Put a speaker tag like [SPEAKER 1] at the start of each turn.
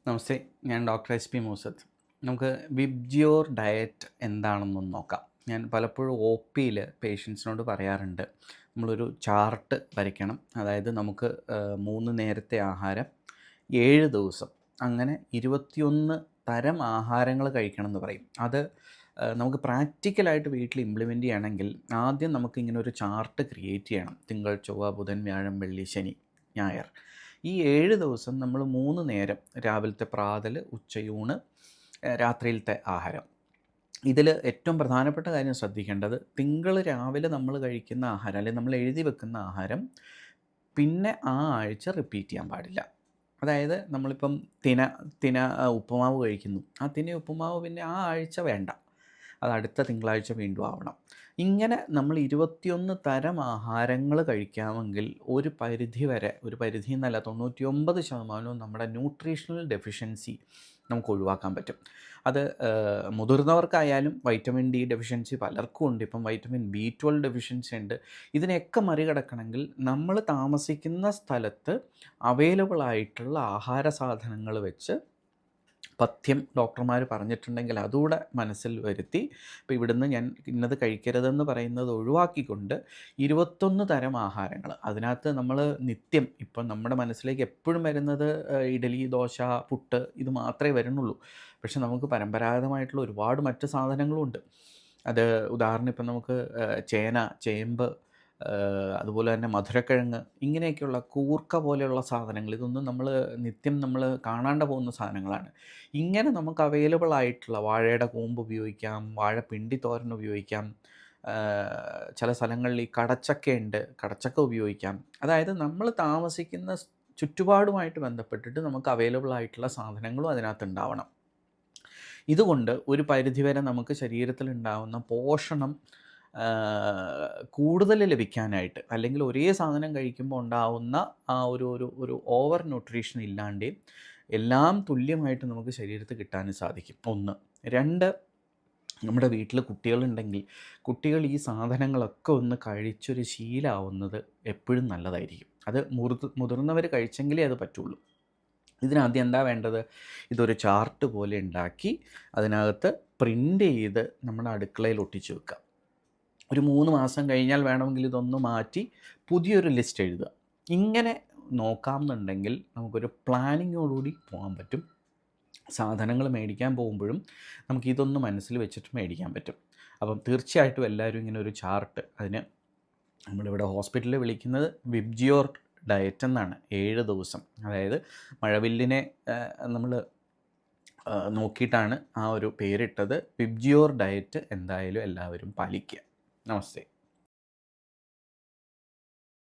[SPEAKER 1] നമസ്തേ, ഞാൻ doctor SP Moosath. നമുക്ക് VIBGYOR diet എന്താണെന്നൊന്ന് നോക്കാം. ഞാൻ പലപ്പോഴും OPയിൽ പേഷ്യൻസിനോട് പറയാറുണ്ട്, നമ്മളൊരു ചാർട്ട് വരയ്ക്കണം. അതായത് നമുക്ക് 3 നേരത്തെ ആഹാരം, 7 ദിവസം, അങ്ങനെ 21 തരം ആഹാരങ്ങൾ കഴിക്കണം എന്ന് പറയും. അത് നമുക്ക് പ്രാക്ടിക്കലായിട്ട് വീട്ടിൽ ഇംപ്ലിമെൻറ്റ് ചെയ്യണമെങ്കിൽ ആദ്യം നമുക്കിങ്ങനെ ഒരു ചാർട്ട് ക്രിയേറ്റ് ചെയ്യണം. തിങ്കൾ, ചൊവ്വ, ബുധൻ, വ്യാഴം, വെള്ളി, ശനി, ഞായർ. ഈ 7 ദിവസം നമ്മൾ 3 നേരം, രാവിലത്തെ പ്രാതൽ, ഉച്ചയൂണ്, രാത്രിയിലത്തെ ആഹാരം. ഇതിൽ ഏറ്റവും പ്രധാനപ്പെട്ട കാര്യം ശ്രദ്ധിക്കേണ്ടത്, തിങ്കൾ രാവിലെ നമ്മൾ കഴിക്കുന്ന ആഹാരം, അല്ലെങ്കിൽ നമ്മൾ എഴുതി വെക്കുന്ന ആഹാരം പിന്നെ ആ ആഴ്ച റിപ്പീറ്റ് ചെയ്യാൻ പാടില്ല. അതായത് നമ്മളിപ്പം തിന ഉപ്പുമാവ് കഴിക്കുന്നു, ആ ഉപ്പുമാവ് പിന്നെ ആ ആഴ്ച വേണ്ട, അത് അടുത്ത തിങ്കളാഴ്ച വീണ്ടും ആവണം. ഇങ്ങനെ നമ്മൾ 21 തരം ആഹാരങ്ങൾ കഴിക്കാമെങ്കിൽ ഒരു പരിധി വരെ, ഒരു പരിധി എന്നല്ല, 99% നമ്മുടെ ന്യൂട്രീഷണൽ ഡെഫിഷ്യൻസി നമുക്ക് ഒഴിവാക്കാൻ പറ്റും. അത് മുതിർന്നവർക്കായാലും വൈറ്റമിൻ ഡി ഡെഫിഷ്യൻസി പലർക്കും ഉണ്ട്. ഇപ്പം വൈറ്റമിൻ B12 ഡെഫിഷ്യൻസി ഉണ്ട്. ഇതിനെയൊക്കെ മറികടക്കണമെങ്കിൽ നമ്മൾ താമസിക്കുന്ന സ്ഥലത്ത് അവൈലബിൾ ആയിട്ടുള്ള ആഹാര സാധനങ്ങൾ വെച്ച് പഥ്യം ഡോക്ടർമാർ പറഞ്ഞിട്ടുണ്ടെങ്കിൽ അതുകൂടെ മനസ്സിൽ വരുത്തി, ഇപ്പോൾ ഇവിടുന്ന് ഞാൻ ഇന്നത് കഴിക്കരുതെന്ന് പറയുന്നത് ഒഴിവാക്കിക്കൊണ്ട് 21 തരം ആഹാരങ്ങൾ, അതിനകത്ത് നമ്മൾ നിത്യം ഇപ്പം നമ്മുടെ മനസ്സിലേക്ക് എപ്പോഴും വരുന്നത് ഇഡലി, ദോശ, പുട്ട്, ഇത് മാത്രമേ വരുന്നുള്ളൂ. പക്ഷെ നമുക്ക് പരമ്പരാഗതമായിട്ടുള്ള ഒരുപാട് മറ്റ് സാധനങ്ങളുമുണ്ട്. അത് ഉദാഹരണം ഇപ്പം നമുക്ക് ചേന, ചേമ്പ്, അതുപോലെ തന്നെ മധുരക്കിഴങ്ങ്, ഇങ്ങനെയൊക്കെയുള്ള കൂർക്ക പോലെയുള്ള സാധനങ്ങൾ, ഇതൊന്നും നിത്യം നമ്മൾ കാണാണ്ട് പോകുന്ന സാധനങ്ങളാണ്. ഇങ്ങനെ നമുക്ക് അവൈലബിൾ ആയിട്ടുള്ള വാഴയുടെ കൂമ്പ് ഉപയോഗിക്കാം, വാഴപ്പിണ്ടി തോരൻ ഉപയോഗിക്കാം, ചില സ്ഥലങ്ങളിൽ ഈ കടച്ചക്കയുണ്ട്, കടച്ചക്ക ഉപയോഗിക്കാം. അതായത് നമ്മൾ താമസിക്കുന്ന ചുറ്റുപാടുമായിട്ട് ബന്ധപ്പെട്ടിട്ട് നമുക്ക് അവൈലബിൾ ആയിട്ടുള്ള സാധനങ്ങളും അതിനകത്ത് ഉണ്ടാവണം. ഇതുകൊണ്ട് ഒരു പരിധിവരെ നമുക്ക് ശരീരത്തിലുണ്ടാവുന്ന പോഷണം കൂടുതൽ ലഭിക്കാനായിട്ട്, അല്ലെങ്കിൽ ഒരേ സാധനം കഴിക്കുമ്പോൾ ഉണ്ടാവുന്ന ആ ഒരു ഓവർ ന്യൂട്രീഷൻ ഇല്ലാണ്ട് എല്ലാം തുല്യമായിട്ട് നമുക്ക് ശരീരത്തിൽ കിട്ടാനും സാധിക്കും. 1. 2, നമ്മുടെ വീട്ടിൽ കുട്ടികളുണ്ടെങ്കിൽ കുട്ടികൾ ഈ സാധനങ്ങളൊക്കെ ഒന്ന് കഴിച്ചൊരു ശീലമാവുന്നത് എപ്പോഴും നല്ലതായിരിക്കും. അത് മുതിർന്നവർ കഴിച്ചെങ്കിലേ അത് പറ്റുള്ളൂ. ഇതിനാദ്യം എന്താ വേണ്ടത്? ഇതൊരു ചാർട്ട് പോലെ ഉണ്ടാക്കി അതിനകത്ത് പ്രിൻ്റ് ചെയ്ത് നമ്മുടെ അടുക്കളയിൽ ഒട്ടിച്ച് വെക്കുക. ഒരു 3 മാസം കഴിഞ്ഞാൽ വേണമെങ്കിൽ ഇതൊന്ന് മാറ്റി പുതിയൊരു ലിസ്റ്റ് എഴുതുക. ഇങ്ങനെ നോക്കാമെന്നുണ്ടെങ്കിൽ നമുക്കൊരു പ്ലാനിങ്ങോടുകൂടി പോകാൻ പറ്റും. സാധനങ്ങൾ മേടിക്കാൻ പോകുമ്പോഴും നമുക്കിതൊന്ന് മനസ്സിൽ വെച്ചിട്ട് മേടിക്കാൻ പറ്റും. അപ്പം തീർച്ചയായിട്ടും എല്ലാവരും ഇങ്ങനെ ഒരു ചാർട്ട്, അതിന് നമ്മളിവിടെ ഹോസ്പിറ്റലിൽ വിളിക്കുന്നത് വിബ്ജിയോർ ഡയറ്റ് എന്നാണ്. 7 ദിവസം, അതായത് മഴവില്ലിനെ നമ്മൾ നോക്കിയിട്ടാണ് ആ ഒരു പേരിട്ടത്. വിബ്ജിയോർ ഡയറ്റ് എന്തായാലും എല്ലാവരും പാലിക്കുക. നമസ്തേ.